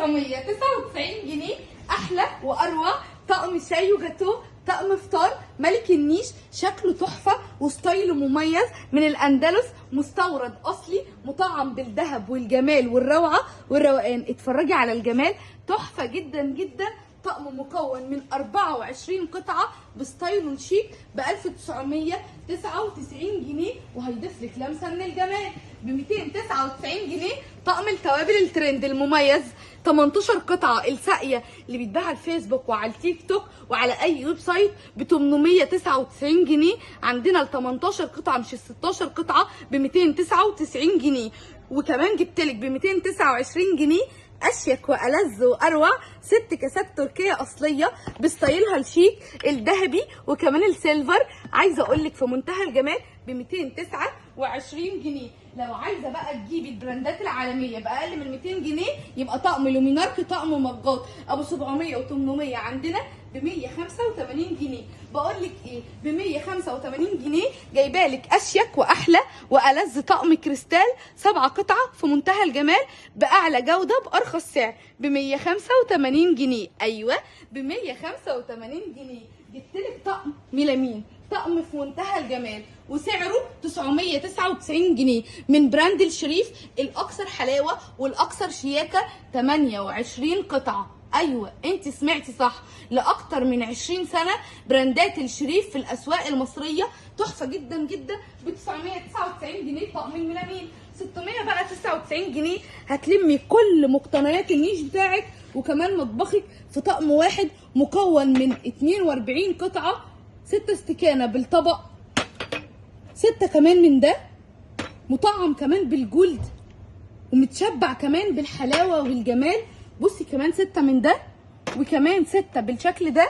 999 جنيه. احلى واروع طقم شاي وجاتوه، طقم فطار ملك النيش، شكله تحفه وستايله مميز من الاندلس، مستورد اصلي مطعم بالذهب والجمال والروعه والروقان. اتفرجي على الجمال، تحفه جدا جدا. طقم مكون من 24 قطعه بستايل شيك ب 1999 جنيه، وهيضيف لك لمسه من الجمال ب 299 جنيه. طقم التوابل الترند المميز 18 قطعه الساقيه اللي بيتباع على الفيسبوك وعلى التيك توك وعلى اي ويب سايت ب 899 جنيه. عندنا ال 18 قطعه مش ال 16 قطعه ب 299 جنيه. وكمان جبت لك ب 229 جنيه اشيك والذ واروع 6 كاسات تركيه اصليه بستايلها الشيك الذهبي وكمان السيلفر. عايزه اقول لك في منتهى الجمال ب 229 جنيه. لو عايزه بقى تجيبي البراندات العالميه باقل من 200 جنيه يبقى طقم لومينارك، طقم مجات ابو 700 و800 عندنا ب 185 جنيه. بقول لك ايه، ب 185 جنيه جايبه لك اشيك واحلى والذ طقم كريستال 7 قطعه في منتهى الجمال باعلى جوده بارخص سعر ب 185 جنيه. ايوه ب 185 جنيه. جبت لك طقم ميلامين، طقم في منتهى الجمال وسعره 999 جنيه من براند الشريف، الاكثر حلاوه والاكثر شياكه. 28 قطعه، ايوه انت سمعتي صح، لاكتر من 20 سنه براندات الشريف في الاسواق المصريه. تحفه جدا جدا ب 999 جنيه طقم الميلامين. 699 جنيه هتلمي كل مقتنيات النيش بتاعك وكمان مطبخك في طقم واحد مكون من 42 قطعه، 6 استكانه بالطبق، 6 كمان من ده، مطعم كمان بالجولد ومتشبع كمان بالحلاوه والجمال. بصي كمان 6 من ده، وكمان 6 بالشكل ده،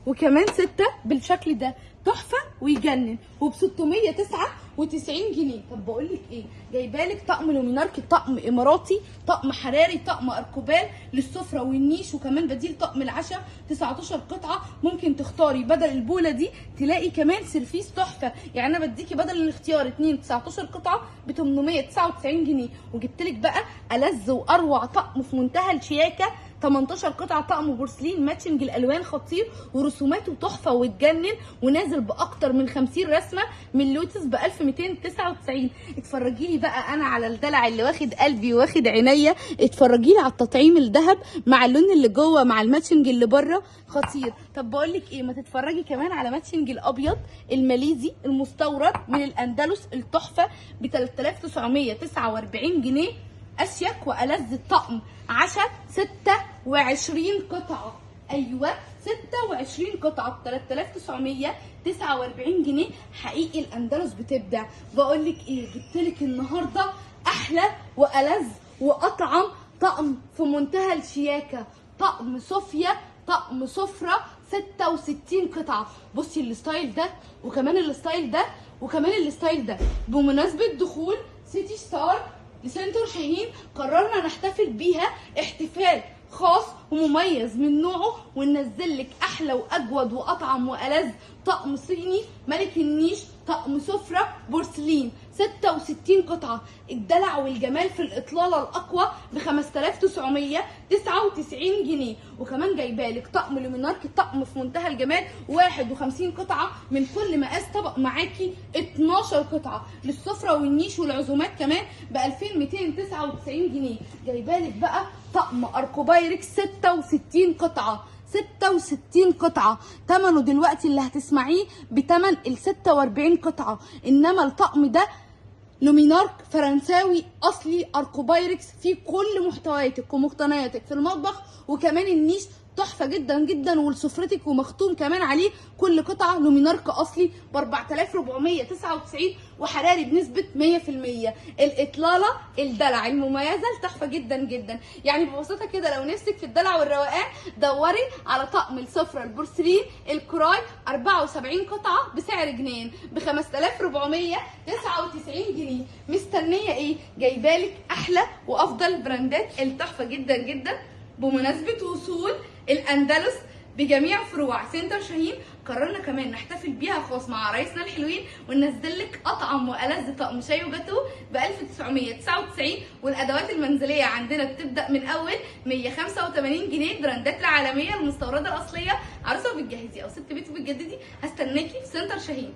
وكمان 6 بالشكل ده. تحفه ويجنن وب 699 جنيه. طب بقول لك ايه، جايبه لك طقم لومينارك، طقم اماراتي، طقم حراري، طقم اركوبال للسفره والنيش وكمان بديل طقم العشاء. 19 قطعه، ممكن تختاري بدل البوله دي تلاقي كمان سيرفيس تحفه. يعني انا بديكي بدل الاختيار 2 19 قطعه ب 899 جنيه. وجبت لك بقى ألذ واروع طقم في منتهى الشياكه، 18 قطعه طقم بورسلين ماتشنج الالوان خطير ورسوماته تحفه وتجنن، ونازل باكتر من 50 رسمه من لوتس ب 1299. اتفرجي لي بقى انا على الدلع اللي واخد قلبي واخد عينيا. اتفرجي لي على التطعيم الذهب مع اللون اللي جوه مع الماتشنج اللي بره خطير. طب بقول لك ايه، ما تتفرجي كمان على ماتشنج الابيض الماليزي المستورد من الاندلس التحفه ب 3949 جنيه. اشيك والذ الطقم عشاء 26 قطعه، ايوه 26 قطعه ب 3949 جنيه. حقيقي الاندلس بتبدع. بقول لك ايه، جبت لك النهارده احلى والذ واطعم طقم في منتهى الشياكه، طقم صوفيا، طقم سفره 66 قطعه. بصي الستايل ده وكمان الستايل ده وكمان الستايل ده بمناسبه دخول سيتي ستار لسنتر شاهين. قررنا نحتفل بيها احتفال خاص ومميز من نوعه، وننزل لك احلى واجود واطعم والذ طقم صيني ملك النيش، طقم سفره بورسلين 66 قطعه. الدلع والجمال في الاطلاله الاقوى ب 5999 جنيه. وكمان جايبه لك طقم لومينارك، طقم في منتهى الجمال 51 قطعه من كل مقاس طبق معاكي 12 قطعه للسفره والنيش والعزومات كمان ب 2299 جنيه. جايبه لك بقى طقم اركوبايركس 66 قطعه، 66 قطعه، ثمنه دلوقتي اللي هتسمعيه بثمن ال 46 قطعه. انما الطقم ده لومينارك فرنساوي اصلي اركوبايركس فيه كل محتوياتك ومقتنياتك في المطبخ، وكمان النيش تحفه جدا جدا ولسفرتك، ومختوم كمان عليه كل قطعه لومينارك اصلي ب 4499 وحراري بنسبه 100%. الاطلاله الدلع المميزه التحفه جدا جدا. يعني ببساطه كده لو نفسك في الدلع والروقان دوري على طقم السفره البورسلين الكراي 74 قطعه بسعر جنين ب 5499 جنيه. مستنيه ايه؟ جايبالك احلى وافضل براندات التحفه جدا جدا بمناسبه وصول الاندلس بجميع فروع سنتر شاهين. قررنا كمان نحتفل بيها خاص مع عرايسنا الحلوين وننزل لك اطعم والذ طقم شاي وجاتوه ب 1999. والادوات المنزليه عندنا بتبدا من اول 185 جنيه. البراندات العالميه المستورده الاصليه. عروسه بتجهزي او ست بيت بتجددي، هستناكي في سنتر شاهين.